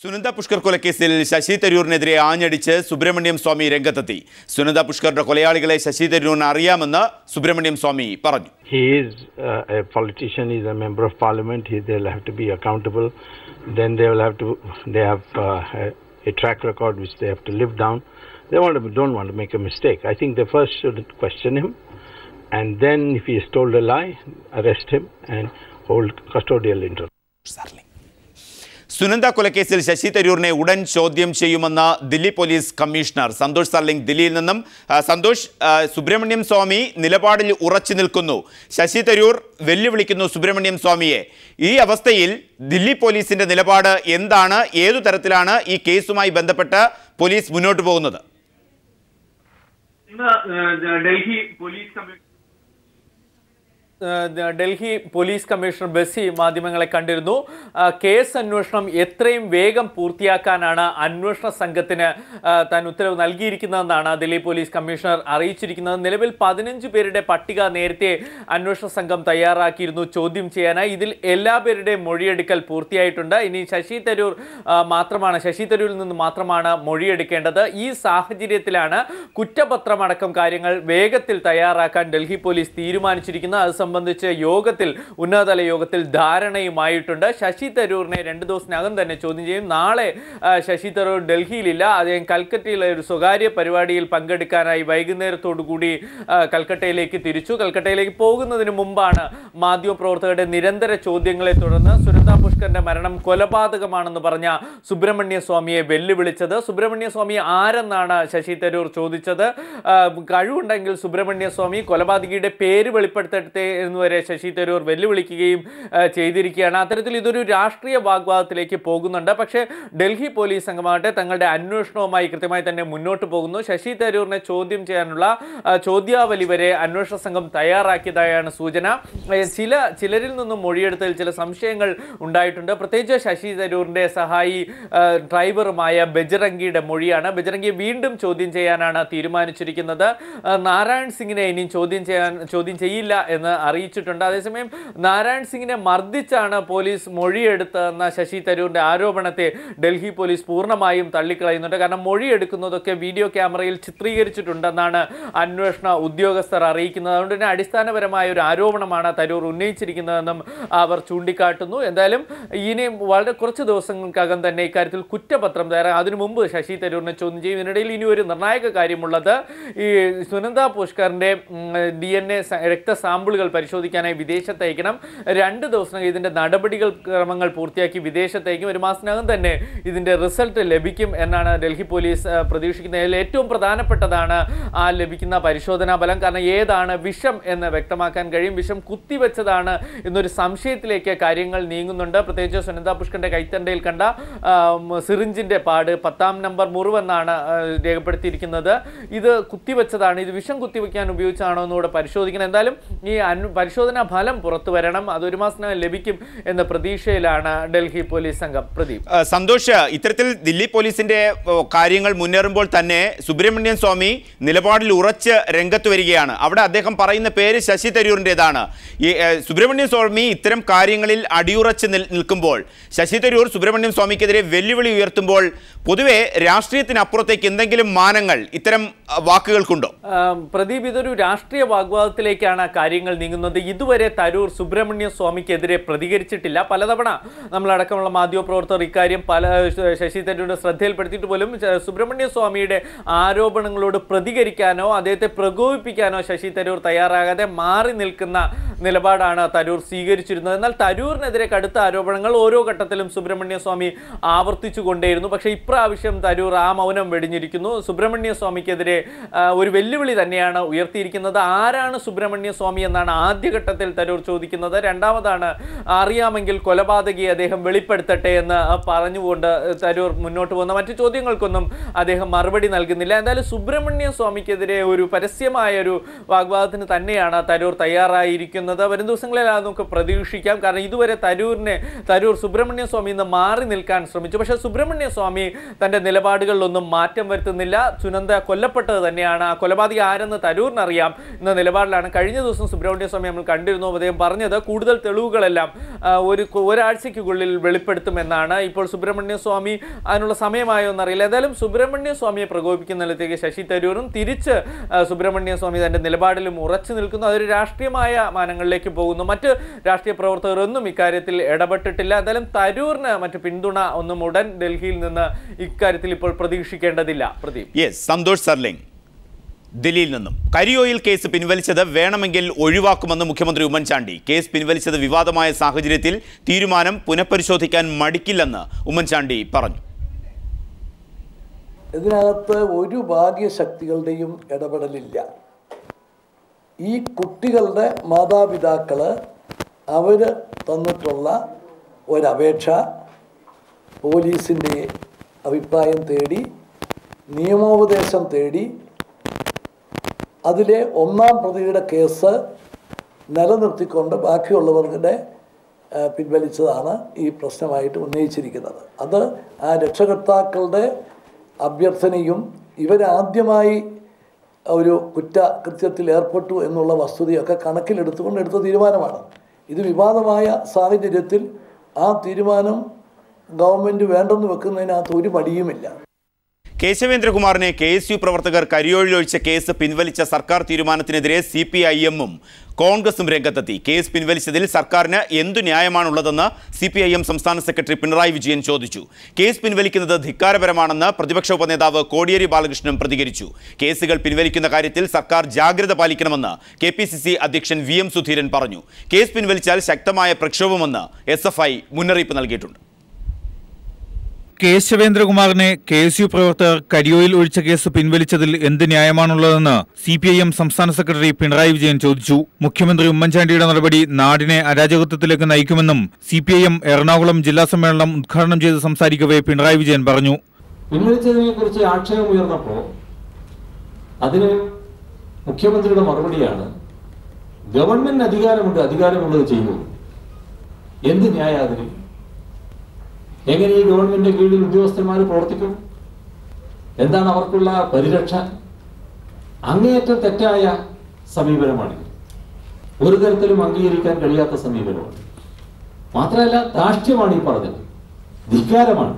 സുനന്ദ പുഷ്കർ കൊലക്കേസിൽ ശശി തരൂരിനെതിരെ ആഞ്ഞടിച്ച് സുബ്രഹ്മണ്യം സ്വാമി രംഗത്തെത്തി. സുനന്ദ പുഷ്കറിന്റെ കൊലയാളികളെ ശശി തരൂരിന് അറിയാമെന്ന് സുബ്രഹ്മണ്യം സ്വാമി പറഞ്ഞു. He is a politician, he is a member of parliament, they'll have to be accountable. Then they have a track record which they have to live down. They don't want to make a mistake. I think they first should question him, and then if he has told a lie, arrest him and hold custodial interview. Sunanda കൊലക്കേസിൽ Sasi തരൂരിനെ ഉടൻ ചോദ്യം ചെയ്യുമെന്ന് Delhi police commissioner Santhosh സർലിംഗ് ദില്ലിയിൽ നിന്നും. സന്തോഷ്, സുബ്രഹ്മണ്യം സ്വാമി നിലപാടിൽ ഉറച്ചു നിൽക്കുന്നു, ശശി തരൂർ വെല്ലുവിളിക്കുന്നു സുബ്രഹ്മണ്യം സ്വാമിയെ. ഈ അവസ്ഥയിൽ ദില്ലി പോലീസിന്റെ നിലപാട് എന്താണ്? ഏതു തരത്തിലാണ് ഈ കേസുമായി ബന്ധപ്പെട്ട് പോലീസ് മുന്നോട്ട് പോകുന്നത്? ഡൽഹി പോലീസ് കമ്മീഷണർ ബസി മാധ്യമങ്ങളെ കണ്ടിരുന്നു. കേസ് അന്വേഷണം എത്രയും വേഗം പൂർത്തിയാക്കാനാണ് അന്വേഷണ സംഘത്തിന് താൻ ഉത്തരവ് നൽകിയിരിക്കുന്നതെന്നാണ് ദില്ലി പോലീസ് കമ്മീഷണർ അറിയിച്ചിരിക്കുന്നത്. നിലവിൽ 15 പേരുടെ പട്ടിക നേരത്തെ അന്വേഷണ സംഘം തയ്യാറാക്കിയിരുന്നു ചോദ്യം ചെയ്യാനായി. ഇതിൽ എല്ലാ പേരുടെയും മൊഴിയെടുക്കൽ പൂർത്തിയായിട്ടുണ്ട്. ഇനി ശശി തരൂരിൽ നിന്ന് മാത്രമാണ് മൊഴിയെടുക്കേണ്ടത്. ഈ സാഹചര്യത്തിലാണ് കുറ്റപത്രമടക്കം കാര്യങ്ങൾ വേഗത്തിൽ തയ്യാറാക്കാൻ ഡൽഹി പോലീസ് തീരുമാനിച്ചിരിക്കുന്നത്. അത് സംബന്ധിച്ച് ഉന്നതതല യോഗത്തിൽ ധാരണയുമായിട്ടുണ്ട്. ശശി തരൂരിനെ 2 ദിവസത്തിനകം തന്നെ ചോദ്യം ചെയ്യും. നാളെ ശശി തരൂർ ഡൽഹിയിലില്ല, അദ്ദേഹം കൽക്കട്ടയിലെ ഒരു സ്വകാര്യ പരിപാടിയിൽ പങ്കെടുക്കാനായി വൈകുന്നേരത്തോടു കൂടി കൽക്കട്ടയിലേക്ക് തിരിച്ചു. കൽക്കട്ടയിലേക്ക് പോകുന്നതിന് മുമ്പാണ് മാധ്യമപ്രവർത്തകരുടെ നിരന്തര ചോദ്യങ്ങളെ തുടർന്ന് സുനന്ദ പുഷ്കറിന്റെ മരണം കൊലപാതകമാണെന്ന് പറഞ്ഞ സുബ്രഹ്മണ്യ സ്വാമിയെ വെല്ലുവിളിച്ചത്. സുബ്രഹ്മണ്യ സ്വാമി ആരെന്നാണ് ശശി തരൂർ ചോദിച്ചത്. കഴിവുണ്ടെങ്കിൽ സുബ്രഹ്മണ്യ സ്വാമി കൊലപാതകിയുടെ പേര് വെളിപ്പെടുത്തട്ടെ എന്നുവരെ ശശി തരൂർ വെല്ലുവിളിക്കുകയും ചെയ്തിരിക്കുകയാണ്. അത്തരത്തിൽ ഇതൊരു രാഷ്ട്രീയ വാഗ്വാദത്തിലേക്ക് പോകുന്നുണ്ട്. പക്ഷേ ഡൽഹി പോലീസ് സംഘമാകട്ടെ തങ്ങളുടെ അന്വേഷണവുമായി കൃത്യമായി തന്നെ മുന്നോട്ട് പോകുന്നു. ശശി തരൂരിനെ ചോദ്യം ചെയ്യാനുള്ള ചോദ്യാവലി വരെ അന്വേഷണ സംഘം തയ്യാറാക്കിയതായാണ് സൂചന. ചിലരിൽ നിന്നും മൊഴിയെടുത്തതിൽ ചില സംശയങ്ങൾ ഉണ്ടായിട്ടുണ്ട്. പ്രത്യേകിച്ച് ശശി തരൂരിന്റെ സഹായി ഡ്രൈവറുമായ ബജ്റംഗിയുടെ മൊഴിയാണ്. ബജ്റംഗിയെ വീണ്ടും ചോദ്യം ചെയ്യാനാണ് തീരുമാനിച്ചിരിക്കുന്നത്. നാരായൺ സിംഗിനെ ഇനി ചോദ്യം ചെയ്യില്ല എന്ന് അറിയിച്ചിട്ടുണ്ട്. അതേസമയം നാരായൺ സിംഗിനെ മർദ്ദിച്ചാണ് പോലീസ് മൊഴിയെടുത്തതെന്ന ശശി തരൂരിന്റെ ആരോപണത്തെ ഡൽഹി പോലീസ് പൂർണ്ണമായും തള്ളിക്കളയുന്നുണ്ട്. കാരണം മൊഴിയെടുക്കുന്നതൊക്കെ വീഡിയോ ക്യാമറയിൽ ചിത്രീകരിച്ചിട്ടുണ്ടെന്നാണ് അന്വേഷണ ഉദ്യോഗസ്ഥർ അറിയിക്കുന്നത്. അതുകൊണ്ട് തന്നെ അടിസ്ഥാനപരമായ ഒരു ആരോപണമാണ് തരൂർ ഉന്നയിച്ചിരിക്കുന്നതെന്നും അവർ ചൂണ്ടിക്കാട്ടുന്നു. എന്തായാലും ഇനി വളരെ കുറച്ച് ദിവസങ്ങൾക്കകം തന്നെ ഇക്കാര്യത്തിൽ കുറ്റപത്രം തയ്യാറാകും. അതിനു മുമ്പ് ശശി തരൂരിനെ ചോദ്യം ചെയ്യും. ഇതിനിടയിൽ ഇനി ഒരു നിർണായക കാര്യമുള്ളത്, ഈ സുനന്ദ പുഷ്കറിന്റെ DNA രക്തസാമ്പിളുകൾ പരിശോധിക്കാനായി വിദേശത്ത് അയക്കണം. 2 ദിവസത്തിനകം ഇതിന്റെ ക്രമങ്ങൾ പൂർത്തിയാക്കി വിദേശത്ത് അയക്കും. 1 മാസത്തിനകം തന്നെ ഇതിന്റെ റിസൾട്ട് ലഭിക്കും എന്നാണ് ഡൽഹി പോലീസ് പ്രതീക്ഷിക്കുന്നത്. ഇതിൽ ഏറ്റവും പ്രധാനപ്പെട്ടതാണ് ആ ലഭിക്കുന്ന പരിശോധനാ ഫലം. കാരണം ഏതാണ് വിഷം എന്ന് വ്യക്തമാക്കാൻ കഴിയും. വിഷം കുത്തിവെച്ചതാണ് എന്നൊരു സംശയത്തിലേക്ക് കാര്യങ്ങൾ നീങ്ങുന്നുണ്ട്. പ്രത്യേകിച്ച് സുനന്ദ പുഷ്കറിന്റെ കൈത്തണ്ടയിൽ കണ്ട സിറിഞ്ചിന്റെ പാട് 10ാം നമ്പർ മുറിവെന്നാണ് രേഖപ്പെടുത്തിയിരിക്കുന്നത്. ഇത് കുത്തിവെച്ചതാണ്, ഇത് വിഷം കുത്തിവെക്കാൻ ഉപയോഗിച്ചാണോ എന്നുകൂടെ പരിശോധിക്കണം. എന്തായാലും ഈ പരിശോധനാ ഫലം പുറത്തു വരണം. അത് 1 മാസത്തിനകം ലഭിക്കും എന്ന പ്രതീക്ഷയിലാണ് ഡൽഹി പോലീസ് സംഘം. പ്രദീപ്. സന്തോഷ്, ഇത്തരത്തിൽ ദില്ലി പോലീസിന്റെ കാര്യങ്ങൾ മുന്നേറുമ്പോൾ തന്നെ സുബ്രഹ്മണ്യം സ്വാമി നിലപാടിൽ ഉറച്ച് രംഗത്ത് വരികയാണ്. അവിടെ അദ്ദേഹം പറയുന്ന പേര് ശശി തരൂരിൻ്റെതാണ്. ഈ സുബ്രഹ്മണ്യം സ്വാമി ഇത്തരം കാര്യങ്ങളിൽ അടിയുറച്ച് നിൽക്കുമ്പോൾ ശശി തരൂർ സുബ്രഹ്മണ്യം സ്വാമിക്കെതിരെ വെല്ലുവിളി ഉയർത്തുമ്പോൾ പൊതുവെ രാഷ്ട്രീയത്തിനപ്പുറത്തേക്ക് എന്തെങ്കിലും മാനങ്ങൾ ഇത്തരം വാക്കുകൾക്കുണ്ടോ? പ്രദീപ്, ഇതൊരു രാഷ്ട്രീയ വാഗ്വാദത്തിലേക്കാണ് കാര്യങ്ങൾ നീങ്ങുന്നത്. ഇതുവരെ തരൂർ സുബ്രഹ്മണ്യ സ്വാമിക്കെതിരെ പ്രതികരിച്ചിട്ടില്ല. പലതവണ നമ്മളടക്കമുള്ള മാധ്യമപ്രവർത്തകർ ഇക്കാര്യം ശശി തരൂരിന്റെ ശ്രദ്ധയിൽപ്പെടുത്തിയിട്ട് പോലും സുബ്രഹ്മണ്യ സ്വാമിയുടെ ആരോപണങ്ങളോട് പ്രതികരിക്കാനോ അദ്ദേഹത്തെ പ്രകോപിപ്പിക്കാനോ ശശി തരൂർ തയ്യാറാകാതെ മാറി നിൽക്കുന്ന നിലപാടാണ് തരൂർ സ്വീകരിച്ചിരുന്നത്. എന്നാൽ തരൂരിനെതിരെ കടുത്ത ആരോപണങ്ങൾ ഓരോ ഘട്ടത്തിലും സുബ്രഹ്മണ്യ സ്വാമി ആവർത്തിച്ചു കൊണ്ടേയിരുന്നു. പക്ഷേ ഇപ്രാവശ്യം തരൂർ ആ മൗനം വെടിഞ്ഞിരിക്കുന്നു. സുബ്രഹ്മണ്യ സ്വാമിക്കെതിരെ ഒരു വെല്ലുവിളി തന്നെയാണ് ഉയർത്തിയിരിക്കുന്നത്. ആരാണ് സുബ്രഹ്മണ്യ സ്വാമി എന്നാണ് ആദ്യഘട്ടത്തിൽ തരൂർ ചോദിക്കുന്നത്. രണ്ടാമതാണ്, അറിയാമെങ്കിൽ കൊലപാതകിയെ അദ്ദേഹം വെളിപ്പെടുത്തട്ടെ എന്ന് പറഞ്ഞുകൊണ്ട് തരൂർ മുന്നോട്ട് പോകുന്ന മറ്റു ചോദ്യങ്ങൾക്കൊന്നും അദ്ദേഹം മറുപടി നൽകുന്നില്ല. എന്തായാലും സുബ്രഹ്മണ്യ സ്വാമിക്കെതിരെ ഒരു പരസ്യമായ ഒരു വാഗ്വാദത്തിന് തന്നെയാണ് തരൂർ തയ്യാറായിരിക്കുന്നത്. വരും ദിവസങ്ങളിൽ നമുക്ക് പ്രതീക്ഷിക്കാം. കാരണം ഇതുവരെ തരൂർ സുബ്രഹ്മണ്യ സ്വാമി നിന്ന് മാറി നിൽക്കാൻ ശ്രമിച്ചു. പക്ഷേ സുബ്രഹ്മണ്യ സ്വാമി തന്റെ നിലപാടുകളിലൊന്നും മാറ്റം വരുത്തുന്നില്ല. സുനന്ദ കൊല്ലപ്പെട്ടത് തന്നെയാണ്, ആ കൊലപാതകി ആരെന്ന് തരൂരിനറിയാം എന്ന നിലപാടിലാണ് കഴിഞ്ഞ ദിവസം സുബ്രഹ്മണ്യ സുബ്രഹ്മണ്യ സ്വാമി നമ്മൾ കണ്ടിരുന്നു. അദ്ദേഹം പറഞ്ഞത് കൂടുതൽ തെളിവുകളെല്ലാം ഒരാഴ്ചയ്ക്കുള്ളിൽ വെളിപ്പെടുത്തുമെന്നാണ്. ഇപ്പോൾ സുബ്രഹ്മണ്യ സ്വാമി അതിനുള്ള സമയമായോ എന്നറിയില്ല. ഏതായാലും സുബ്രഹ്മണ്യ സ്വാമിയെ പ്രകോപിപ്പിക്കുന്നിടത്തേക്ക് ശശി തരൂരും തിരിച്ച് സുബ്രഹ്മണ്യ സ്വാമി തന്റെ നിലപാടിലും ഉറച്ചു നിൽക്കുന്നു. അതൊരു രാഷ്ട്രീയമായ മാനങ്ങളിലേക്ക് പോകുന്നു. മറ്റ് രാഷ്ട്രീയ പ്രവർത്തകരൊന്നും ഇക്കാര്യത്തിൽ ഇടപെട്ടിട്ടില്ല. എന്തായാലും തരൂരിന് മറ്റു പിന്തുണ ഒന്നും ഉടൻ ഡൽഹിയിൽ നിന്ന് ഇക്കാര്യത്തിൽ ഇപ്പോൾ പ്രതീക്ഷിക്കേണ്ടതില്ല. പ്രദീപ്. സന്തോഷ് സർലിംഗ് ദില്ലിയിൽ നിന്നും. കരിയോയിൽ കേസ് പിൻവലിച്ചത് വേണമെങ്കിൽ ഒഴിവാക്കുമെന്ന് മുഖ്യമന്ത്രി ഉമ്മൻചാണ്ടി. കേസ് പിൻവലിച്ചത് വിവാദമായ സാഹചര്യത്തിൽ തീരുമാനം പുനഃപരിശോധിക്കാൻ മടിക്കില്ലെന്ന് ഉമ്മൻചാണ്ടി പറഞ്ഞു. ഇതിനകത്ത് ഒരു ബാഹ്യശക്തികളുടെയും ഇടപെടലില്ല. ഈ കുട്ടികളുടെ മാതാപിതാക്കൾ അവർ തന്നിട്ടുള്ള ഒരപേക്ഷ പോലീസിൻ്റെ അഭിപ്രായം തേടി നിയമോപദേശം തേടി അതിലെ ഒന്നാം പ്രതിയുടെ കേസ് നിലനിർത്തിക്കൊണ്ട് ബാക്കിയുള്ളവരുടെ പിൻവലിച്ചതാണ് ഈ പ്രശ്നമായിട്ട് ഉന്നയിച്ചിരിക്കുന്നത്. അത് ആ രക്ഷകർത്താക്കളുടെ അഭ്യർത്ഥനയും ഇവരാദ്യമായി ഒരു കുറ്റകൃത്യത്തിൽ ഏർപ്പെട്ടു എന്നുള്ള വസ്തുതയൊക്കെ കണക്കിലെടുത്തുകൊണ്ട് എടുത്ത തീരുമാനമാണ്. ഇത് വിവാദമായ സാഹചര്യത്തിൽ ആ തീരുമാനം ഗവൺമെൻറ് വേണ്ടെന്ന് വെക്കുന്നതിനകത്ത് ഒരു മടിയുമില്ല. കേശവേന്ദ്രകുമാറിനെ KSU പ്രവർത്തകർ കരിയോയിലൊഴിച്ച കേസ് പിൻവലിച്ച സർക്കാർ തീരുമാനത്തിനെതിരെ CPIM-ഉം കോൺഗ്രസും രംഗത്തെത്തി. കേസ് പിൻവലിച്ചതിൽ സർക്കാരിന് എന്തു ന്യായമാണുള്ളതെന്ന് CPIM സംസ്ഥാന സെക്രട്ടറി പിണറായി വിജയൻ ചോദിച്ചു. കേസ് പിൻവലിക്കുന്നത് ധിക്കാരപരമാണെന്ന് പ്രതിപക്ഷ ഉപനേതാവ് കോടിയേരി ബാലകൃഷ്ണൻ പ്രതികരിച്ചു. കേസുകൾ പിൻവലിക്കുന്ന കാര്യത്തിൽ സർക്കാർ ജാഗ്രത പാലിക്കണമെന്ന് KPCC അധ്യക്ഷൻ VM സുധീരൻ പറഞ്ഞു. കേസ് പിൻവലിച്ചാൽ ശക്തമായ പ്രക്ഷോഭമെന്ന് SFI മുന്നറിയിപ്പ് നൽകിയിട്ടുണ്ട്. കേശവേന്ദ്രകുമാറിനെ KSU പ്രവർത്തകർ കരിയോയിൽ ഒഴിച്ച കേസ് പിൻവലിച്ചതിൽ എന്ത് ന്യായമാണുള്ളതെന്ന് CPIM സംസ്ഥാന സെക്രട്ടറി പിണറായി വിജയൻ ചോദിച്ചു. മുഖ്യമന്ത്രി ഉമ്മൻചാണ്ടിയുടെ നടപടി നാടിനെ അരാജകത്വത്തിലേക്ക് നയിക്കുമെന്നും CPIM എറണാകുളം ജില്ലാ സമ്മേളനം ഉദ്ഘാടനം ചെയ്ത് സംസാരിക്കവേ പിണറായി വിജയൻ പറഞ്ഞു. പിൻവലിച്ചതിനെ കുറിച്ച് ആക്ഷേപം ഉയർന്നപ്പോൾ അതിന് മുഖ്യമന്ത്രിയുടെ മറുപടിയാണ്, ഗവൺമെന്റ് അധികാരമുള്ളത് ചെയ്യൂ. എന്ത് ന്യായാതിന്? എങ്ങനെ ഈ ഗവൺമെന്റിന്റെ കീഴിൽ ഉദ്യോഗസ്ഥന്മാർ പ്രവർത്തിക്കും? എന്താണ് അവർക്കുള്ള പരിരക്ഷ? അങ്ങേയറ്റം തെറ്റായ സമീപനമാണ്. ഒരു തരത്തിലും അംഗീകരിക്കാൻ കഴിയാത്ത സമീപനമാണ്. മാത്രമല്ല ധാർഷ്ട്യമാണ് ഈ പറഞ്ഞത്, ധിക്കാരമാണ്.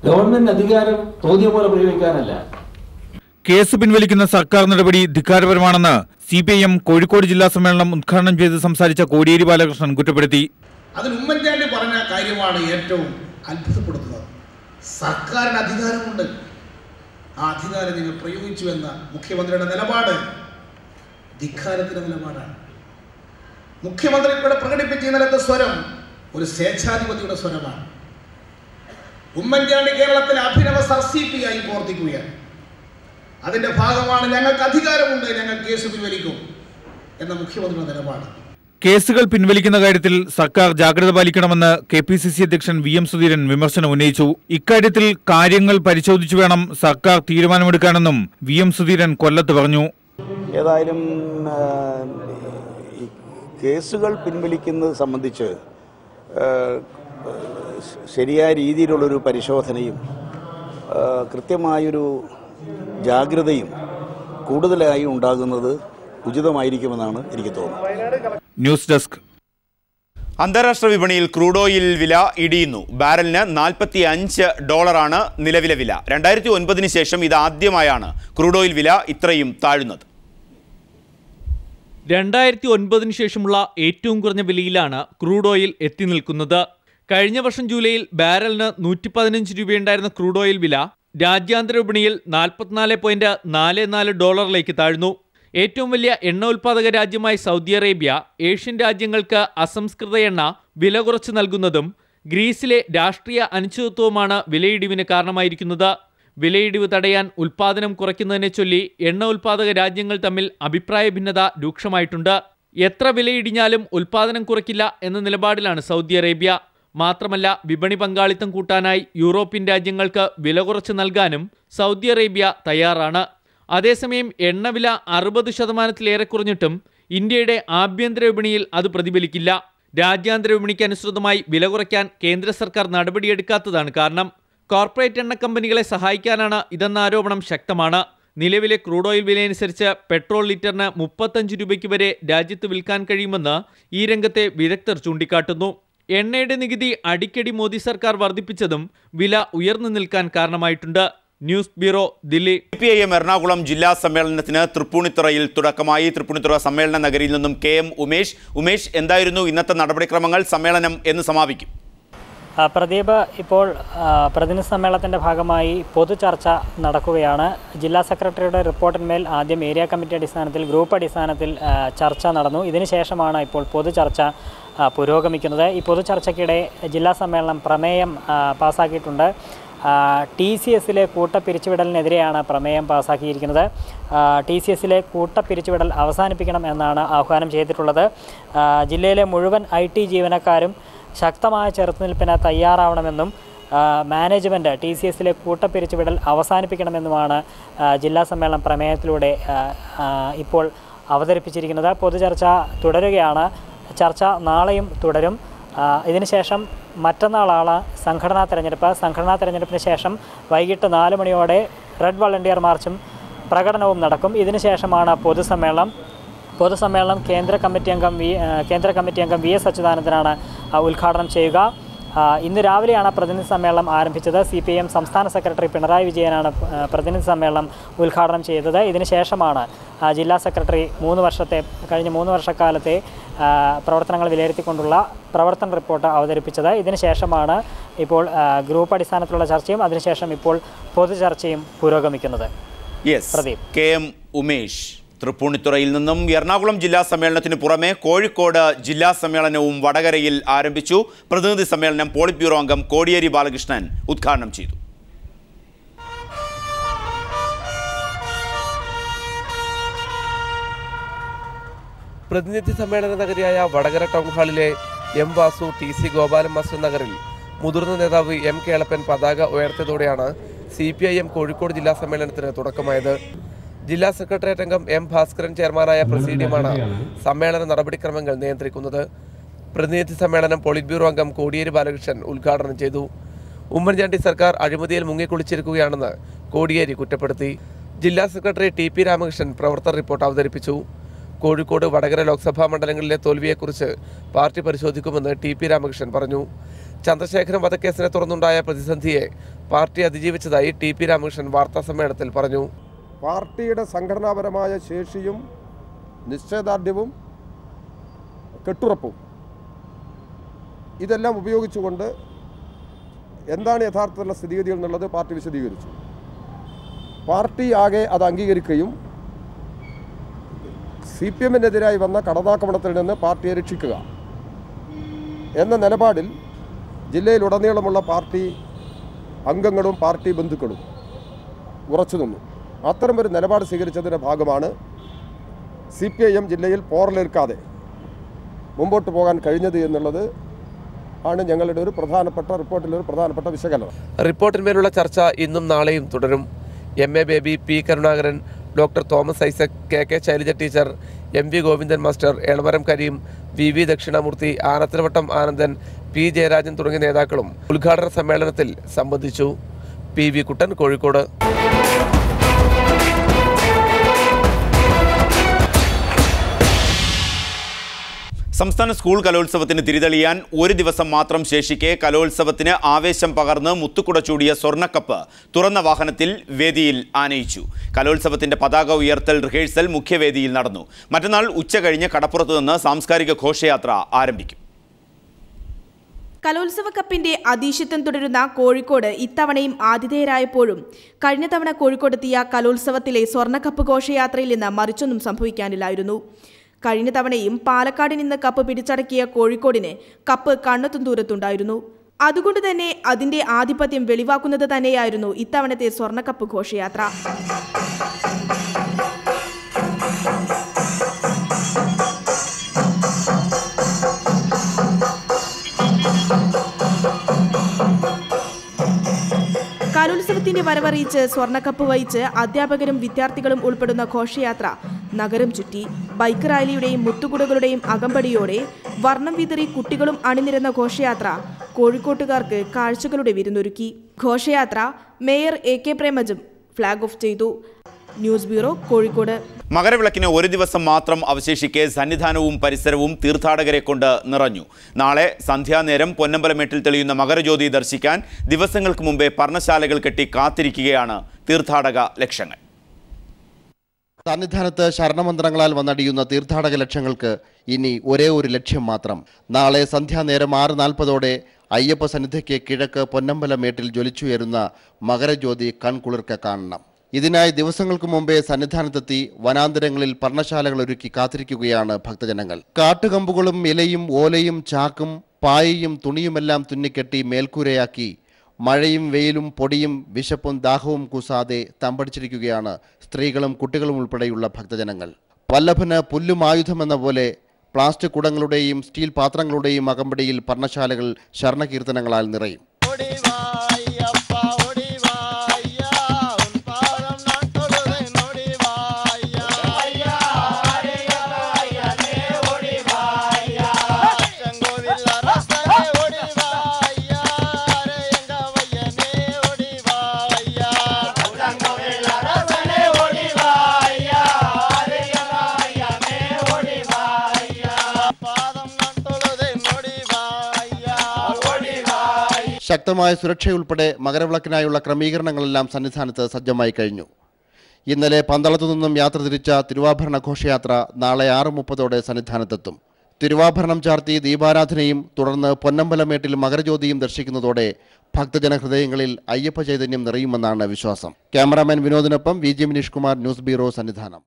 ഗവൺമെന്റ് അധികാരം തോന്നിയ പോലെ പ്രയോഗിക്കാനല്ല. കേസ് പിൻവലിക്കുന്ന സർക്കാർ നടപടി ധിക്കാരപരമാണെന്ന് CPIM കോഴിക്കോട് ജില്ലാ സമ്മേളനം ഉദ്ഘാടനം ചെയ്ത് സംസാരിച്ച കോടിയേരി ബാലകൃഷ്ണൻ കുറ്റപ്പെടുത്തി. അതിൽ ഉമ്മൻചാണ്ടി പറഞ്ഞ കാര്യമാണ് ഏറ്റവും അത്ഭുതപ്പെടുത്തുന്നത്. സർക്കാരിന് അധികാരമുണ്ട്, ആ അധികാരം നിങ്ങൾ പ്രയോഗിച്ചു എന്ന മുഖ്യമന്ത്രിയുടെ നിലപാട് ധിക്കാരത്തിന്റെ നിലപാടാണ്. മുഖ്യമന്ത്രി ഇവിടെ പ്രകടിപ്പിച്ച ഇന്നലത്തെ സ്വരം ഒരു സ്വേച്ഛാധിപതിയുടെ സ്വരമാണ്. ഉമ്മൻചാണ്ടി കേരളത്തിലെ അഭിനവ CPI പ്രവർത്തിക്കുകയാണ്. അതിന്റെ ഭാഗമാണ് ഞങ്ങൾക്ക് അധികാരമുണ്ട്, ഞങ്ങൾ കേസ് പിൻവലിക്കും എന്ന മുഖ്യമന്ത്രിയുടെ നിലപാട്. കേസുകൾ പിൻവലിക്കുന്ന കാര്യത്തിൽ സർക്കാർ ജാഗ്രത പാലിക്കണമെന്ന് KPCC അധ്യക്ഷൻ VM സുധീരൻ വിമർശനം ഉന്നയിച്ചു. ഇക്കാര്യത്തിൽ കാര്യങ്ങൾ പരിശോധിച്ചു വേണം സർക്കാർ തീരുമാനമെടുക്കാനെന്നും VM സുധീരൻ കൊല്ലത്ത് പറഞ്ഞു. ഏതായാലും കേസുകൾ പിൻവലിക്കുന്നത് സംബന്ധിച്ച് ശരിയായ രീതിയിലുള്ളൊരു പരിശോധനയും കൃത്യമായൊരു ജാഗ്രതയും കൂടുതലായി ഉണ്ടാകുന്നത് ഉചിതമായിരിക്കുമെന്നാണ് എനിക്ക് തോന്നുന്നത്. News desk. അന്താരാഷ്ട്ര വിപണിയിൽ ക്രൂഡ് ഓയിൽ വില ഇടിയുന്നു. ബാരലിന് $45 നിലവിലെ വില. 2009 ശേഷം ഇതാദ്യമായാണ് ക്രൂഡ് ഓയിൽ വില ഇത്രയും താഴുന്നത്. 2009 ശേഷമുള്ള ഏറ്റവും കുറഞ്ഞ വിലയിലാണ് ക്രൂഡ് ഓയിൽ എത്തി നിൽക്കുന്നത്. കഴിഞ്ഞ വർഷം ജൂലൈയിൽ ബാരലിന് $115 രൂപയുണ്ടായിരുന്ന ക്രൂഡ് ഓയിൽ വില രാജ്യാന്തര വിപണിയിൽ $44.44 താഴ്ന്നു. ഏറ്റവും വലിയ എണ്ണ ഉൽപ്പാദക രാജ്യമായ സൗദി അറേബ്യ ഏഷ്യൻ രാജ്യങ്ങൾക്ക് അസംസ്കൃത എണ്ണ വില കുറച്ച് നൽകുന്നതും ഗ്രീസിലെ രാഷ്ട്രീയ അനിശ്ചിതത്വവുമാണ് വിലയിടിവിന് കാരണമായിരിക്കുന്നത്. വിലയിടിവ് തടയാൻ ഉൽപ്പാദനം കുറയ്ക്കുന്നതിനെ ചൊല്ലി എണ്ണ ഉൽപ്പാദക രാജ്യങ്ങൾ തമ്മിൽ അഭിപ്രായ ഭിന്നത രൂക്ഷമായിട്ടുണ്ട്. എത്ര വിലയിടിഞ്ഞാലും ഉൽപ്പാദനം കുറയ്ക്കില്ല എന്ന നിലപാടിലാണ് സൗദി അറേബ്യ. മാത്രമല്ല വിപണി പങ്കാളിത്തം കൂട്ടാനായി യൂറോപ്യൻ രാജ്യങ്ങൾക്ക് വില കുറച്ച് നൽകാനും സൗദി അറേബ്യ തയ്യാറാണ്. അതേസമയം എണ്ണവില 60% കുറഞ്ഞിട്ടും ഇന്ത്യയുടെ ആഭ്യന്തര വിപണിയിൽ അത് പ്രതിഫലിക്കില്ല. രാജ്യാന്തര വിപണിക്ക് അനുസൃതമായി വില കുറയ്ക്കാൻ കേന്ദ്ര സർക്കാർ നടപടിയെടുക്കാത്തതാണ് കാരണം. കോർപ്പറേറ്റ് എണ്ണ കമ്പനികളെ സഹായിക്കാനാണ് ഇതെന്ന ആരോപണം ശക്തമാണ്. നിലവിലെ ക്രൂഡ് ഓയിൽ വിലയനുസരിച്ച് പെട്രോൾ ലിറ്ററിന് 35 രൂപയ്ക്ക് വരെ രാജ്യത്ത് വിൽക്കാൻ കഴിയുമെന്ന് ഈ രംഗത്തെ വിദഗ്ധർ ചൂണ്ടിക്കാട്ടുന്നു. എണ്ണയുടെ നികുതി അടിക്കടി മോദി സർക്കാർ വർദ്ധിപ്പിച്ചതും വില ഉയർന്നു നിൽക്കാൻ കാരണമായിട്ടുണ്ട്. News bureau, Delhi. CPIM Ernakulam ജില്ലാ സമ്മേളനത്തിന് തൃപ്പൂണിത്തുറയിൽ തുടക്കമായി. തൃപ്പൂണിത്തുറ സമ്മേളന നഗരിയിൽ നിന്നും KM ഉമേഷ്, എന്തായിരുന്നു ഇന്നത്തെ നടപടിക്രമങ്ങൾ? സമ്മേളനം എന്ന് സമാപിക്കും? പ്രദീപ്, ഇപ്പോൾ പ്രതിനിധി സമ്മേളനത്തിൻ്റെ ഭാഗമായി പൊതുചർച്ച നടക്കുകയാണ്. ജില്ലാ സെക്രട്ടറിയുടെ റിപ്പോർട്ടിന്മേൽ ആദ്യം ഏരിയ കമ്മിറ്റി അടിസ്ഥാനത്തിൽ, ഗ്രൂപ്പ് അടിസ്ഥാനത്തിൽ ചർച്ച നടന്നു. ഇതിനുശേഷമാണ് ഇപ്പോൾ പൊതുചർച്ച പുരോഗമിക്കുന്നത്. ഈ പൊതുചർച്ചയ്ക്കിടെ ജില്ലാ സമ്മേളനം പ്രമേയം പാസ്സാക്കിയിട്ടുണ്ട്. TCSലെ കൂട്ടപ്പിരിച്ചുവിടലിനെതിരെയാണ് പ്രമേയം പാസ്സാക്കിയിരിക്കുന്നത്. TCSലെ കൂട്ടപ്പിരിച്ചുവിടൽ അവസാനിപ്പിക്കണം എന്നാണ് ആഹ്വാനം ചെയ്തിട്ടുള്ളത്. ജില്ലയിലെ മുഴുവൻ IT ജീവനക്കാരും ശക്തമായ ചെറുത്തുനിൽപ്പിന് തയ്യാറാവണമെന്നും മാനേജ്മെൻറ്റ് TCSലെ കൂട്ടപ്പിരിച്ചുവിടൽ അവസാനിപ്പിക്കണമെന്നുമാണ് ജില്ലാ സമ്മേളനം പ്രമേയത്തിലൂടെ ഇപ്പോൾ അവതരിപ്പിച്ചിരിക്കുന്നത്. പൊതുചർച്ച തുടരുകയാണ്. ചർച്ച നാളെയും തുടരും. ഇതിനുശേഷം മറ്റന്നാളാണ് സംഘടനാ തെരഞ്ഞെടുപ്പ്. സംഘടനാ തെരഞ്ഞെടുപ്പിന് ശേഷം വൈകിട്ട് 4 മണിയോടെ റെഡ് വളണ്ടിയർ മാർച്ചും പ്രകടനവും നടക്കും. ഇതിനുശേഷമാണ് പൊതുസമ്മേളനം കേന്ദ്ര കമ്മിറ്റി അംഗം VS അച്യുതാനന്ദനാണ് ഉദ്ഘാടനം ചെയ്യുക. ഇന്ന് രാവിലെയാണ് പ്രതിനിധി സമ്മേളനം ആരംഭിച്ചത്. CPIM സംസ്ഥാന സെക്രട്ടറി പിണറായി വിജയനാണ് പ്രതിനിധി സമ്മേളനം ഉദ്ഘാടനം ചെയ്തത്. ഇതിനുശേഷമാണ് ജില്ലാ സെക്രട്ടറി കഴിഞ്ഞ 3 വർഷക്കാലത്തെ പ്രവർത്തനങ്ങൾ വിലയിരുത്തിക്കൊണ്ടുള്ള പ്രവർത്തന റിപ്പോർട്ട് അവതരിപ്പിച്ചത്. ഇതിനുശേഷമാണ് ഇപ്പോൾ ഗ്രൂപ്പ് അടിസ്ഥാനത്തിലുള്ള ചർച്ചയും അതിനുശേഷം ഇപ്പോൾ പൊതുചർച്ചയും പുരോഗമിക്കുന്നത്. പ്രദീപ്. KM ഉമേഷ് തൃപ്പൂണിത്തുറയിൽ നിന്നും. എറണാകുളം ജില്ലാ സമ്മേളനത്തിന് പുറമെ കോഴിക്കോട് ജില്ലാ സമ്മേളനവും വടകരയിൽ ആരംഭിച്ചു. പ്രതിനിധി സമ്മേളനം പോളിറ്റ് ബ്യൂറോ അംഗം കോടിയേരി ബാലകൃഷ്ണൻ ഉദ്ഘാടനം ചെയ്തു. പ്രതിനിധി സമ്മേളന നഗരിയായ വടകര ടൗൺ ഹാളിലെ M Vasu TC Gopalan master നഗറിൽ മുതിർന്ന നേതാവ് M കേളപ്പൻ പതാക ഉയർത്തിയതോടെയാണ് CPIM കോഴിക്കോട് ജില്ലാ സമ്മേളനത്തിന് തുടക്കമായത്. ജില്ലാ സെക്രട്ടേറിയറ്റ് അംഗം M ഭാസ്കരൻ ചെയർമാനായ പ്രസിഡിയമാണ് സമ്മേളന നടപടിക്രമങ്ങൾ നിയന്ത്രിക്കുന്നത്. പ്രതിനിധി സമ്മേളനം പോളിറ്റ് ബ്യൂറോ അംഗം കോടിയേരി ബാലകൃഷ്ണൻ ഉദ്ഘാടനം ചെയ്തു. ഉമ്മൻചാണ്ടി സർക്കാർ അഴിമതിയിൽ മുങ്ങിക്കുളിച്ചിരിക്കുകയാണെന്ന് കോടിയേരി കുറ്റപ്പെടുത്തി. ജില്ലാ സെക്രട്ടറി TP രാമകൃഷ്ണൻ പ്രവർത്തന റിപ്പോർട്ട് അവതരിപ്പിച്ചു. കോഴിക്കോട് വടകര ലോക്സഭാ മണ്ഡലങ്ങളിലെ തോൽവിയെക്കുറിച്ച് പാർട്ടി പരിശോധിക്കുമെന്ന് TP രാമകൃഷ്ണൻ പറഞ്ഞു. ചന്ദ്രശേഖരൻ വധക്കേസിനെ തുടർന്നുണ്ടായ പ്രതിസന്ധിയെ പാർട്ടി അതിജീവിച്ചതായി TP രാമകൃഷ്ണൻ വാർത്താസമ്മേളനത്തിൽ പറഞ്ഞു. പാർട്ടിയുടെ സംഘടനാപരമായ ശേഷിയും നിശ്ചയദാർഢ്യവും കെട്ടുറപ്പും ഇതെല്ലാം ഉപയോഗിച്ചുകൊണ്ട് എന്താണ് യഥാർത്ഥത്തിലുള്ള സ്ഥിതിഗതികൾ എന്നുള്ളത് പാർട്ടി വിശദീകരിച്ചു. പാർട്ടി ആകെ അത് അംഗീകരിക്കുകയും CPMനെതിരായി വന്ന കടന്നാക്രമണത്തിൽ നിന്ന് പാർട്ടിയെ രക്ഷിക്കുക എന്ന നിലപാടിൽ ജില്ലയിലുടനീളമുള്ള പാർട്ടി അംഗങ്ങളും പാർട്ടി ബന്ധുക്കളും ഉറച്ചു നിന്നു. അത്തരമൊരു നിലപാട് സ്വീകരിച്ചതിൻ്റെ ഭാഗമാണ് CPIM ജില്ലയിൽ പോറലേൽക്കാതെ മുമ്പോട്ട് പോകാൻ കഴിഞ്ഞത് എന്നുള്ളത് ആണ് ഞങ്ങളുടെ ഒരു പ്രധാനപ്പെട്ട റിപ്പോർട്ടിലൊരു പ്രധാനപ്പെട്ട വിശകലനം. റിപ്പോർട്ടിന്മേലുള്ള ചർച്ച ഇന്നും നാളെയും തുടരും. MA Baby, P Karunakaran, doctor Thomas Isaac, KK Shailaja teacher, MV Govindan master, Elamaram Kareem, VV Dakshinamurthy, Anathalavattom Anandan, P Jayarajan തുടങ്ങിയ നേതാക്കളും ഉദ്ഘാടന സമ്മേളനത്തിൽ സംബന്ധിച്ചു. PV കുട്ടൻ, കോഴിക്കോട്. സംസ്ഥാന സ്കൂൾ കലോത്സവത്തിന് തിരിതെളിയാൻ ഒരു ദിവസം മാത്രം ശേഷിക്കെ കലോത്സവത്തിന് ആവേശം പകർന്ന് മുത്തുക്കുട ചൂടിയ സ്വർണ്ണക്കപ്പ് തുറന്ന വാഹനത്തിൽ വേദിയിൽ ആനയിച്ചു. കലോത്സവത്തിന്റെ പതാക ഉയർത്തൽ റിഹേഴ്സൽ മുഖ്യവേദിയിൽ നടന്നു. മറ്റന്നാൾ ഉച്ചകഴിഞ്ഞ് കടപ്പുറത്തു നിന്ന് സാംസ്കാരിക ഘോഷയാത്ര ആരംഭിക്കും. കലോത്സവ കപ്പിന്റെ അതീശത്വം തുടരുന്ന കോഴിക്കോട് ഇത്തവണയും ആതിഥേയരായപ്പോഴും കഴിഞ്ഞ തവണ കോഴിക്കോടെത്തിയ കലോത്സവത്തിലെ സ്വർണ്ണക്കപ്പ് ഘോഷയാത്രയിൽ നിന്ന് മറിച്ചൊന്നും സംഭവിക്കാനില്ലായിരുന്നു. കഴിഞ്ഞ തവണയും പാലക്കാട് നിന്ന് കപ്പ് പിടിച്ചടക്കിയ കോഴിക്കോടിന് കപ്പ് കണ്ണെത്തും ദൂരത്തുണ്ടായിരുന്നു. അതുകൊണ്ട് തന്നെ അതിന്റെ ആധിപത്യം വെളിവാക്കുന്നത് തന്നെയായിരുന്നു ഇത്തവണത്തെ സ്വർണ്ണക്കപ്പ് ഘോഷയാത്ര. കലോത്സവത്തിന്റെ വരവറിയിച്ച് സ്വർണ്ണക്കപ്പ് വഹിച്ച് അധ്യാപകരും വിദ്യാർത്ഥികളും ഉൾപ്പെടുന്ന ഘോഷയാത്ര നഗരം ചുറ്റി. ബൈക്ക് റാലിയുടെയും മുത്തുകുടകളുടെയും അകമ്പടിയോടെ വർണ്ണം വിതറി കുട്ടികളും അണിനിരന്ന ഘോഷയാത്ര കോഴിക്കോട്ടുകാർക്ക് കാഴ്ചകളുടെ വിരുന്നൊരുക്കി. ഘോഷയാത്ര mayor AK Premajam flag off ചെയ്തു. News bureau, Kozhikode. മകരവിളക്കിന് ഒരു ദിവസം മാത്രം അവശേഷിക്കെ സന്നിധാനവും പരിസരവും തീർത്ഥാടകരെ കൊണ്ട് നിറഞ്ഞു. നാളെ സന്ധ്യാനേരം പൊന്നമ്പലമേട്ടിൽ തെളിയുന്ന മകരജ്യോതി ദർശിക്കാൻ ദിവസങ്ങൾക്ക് മുമ്പേ പർണശാലകൾ കെട്ടി കാത്തിരിക്കുകയാണ് തീർത്ഥാടക ലക്ഷങ്ങൾ. സന്നിധാനത്ത് ശരണമന്ത്രങ്ങളാൽ വന്നടിയുന്ന തീർത്ഥാടക ലക്ഷങ്ങൾക്ക് ഇനി ഒരേ ഒരു ലക്ഷ്യം മാത്രം. നാളെ സന്ധ്യാനേരം 6:40 അയ്യപ്പ സന്നിധിക്ക് കിഴക്ക് പൊന്നമ്പലമേട്ടിൽ ജ്വലിച്ചുയരുന്ന മകരജ്യോതി കൺകുളിർക്ക കാണണം. ഇതിനായി ദിവസങ്ങൾക്ക് മുമ്പേ സന്നിധാനത്തെത്തി വനാന്തരങ്ങളിൽ പർണശാലകൾ ഒരുക്കി കാത്തിരിക്കുകയാണ് ഭക്തജനങ്ങൾ. കാട്ടുകമ്പുകളും ഇലയും ഓലയും ചാക്കും പായയും തുണിയുമെല്ലാം തുന്നിക്കെട്ടി മേൽക്കൂരയാക്കി മഴയും വെയിലും പൊടിയും വിശപ്പും ദാഹവും കൂസാതെ തമ്പടിച്ചിരിക്കുകയാണ് സ്ത്രീകളും കുട്ടികളും ഉൾപ്പെടെയുള്ള ഭക്തജനങ്ങൾ. വല്ലഭന് പുല്ലും ആയുധമെന്ന പോലെ പ്ലാസ്റ്റിക് കുടങ്ങളുടെയും സ്റ്റീൽ പാത്രങ്ങളുടെയും അകമ്പടിയിൽ പർണശാലകൾ ശരണകീർത്തനങ്ങളാൽ നിറയും. ശക്തമായ സുരക്ഷയുൾപ്പെടെ മകരവിളക്കിനായുള്ള ക്രമീകരണങ്ങളെല്ലാം സന്നിധാനത്ത് സജ്ജമായി കഴിഞ്ഞു. ഇന്നലെ പന്തളത്തു നിന്നും യാത്ര തിരിച്ച തിരുവാഭരണ ഘോഷയാത്ര നാളെ 6:30 സന്നിധാനത്തെത്തും. തിരുവാഭരണം ചാർത്തി ദീപാരാധനയും തുടർന്ന് പൊന്നമ്പലമേട്ടിൽ മകരജ്യോതിയും ദർശിക്കുന്നതോടെ ഭക്തജന ഹൃദയങ്ങളിൽ അയ്യപ്പ ചൈതന്യം നിറയുമെന്നാണ് വിശ്വാസം. ക്യാമറാമാൻ വിനോദിനൊപ്പം VG Minish Kumar, news bureau, Sannidhanam.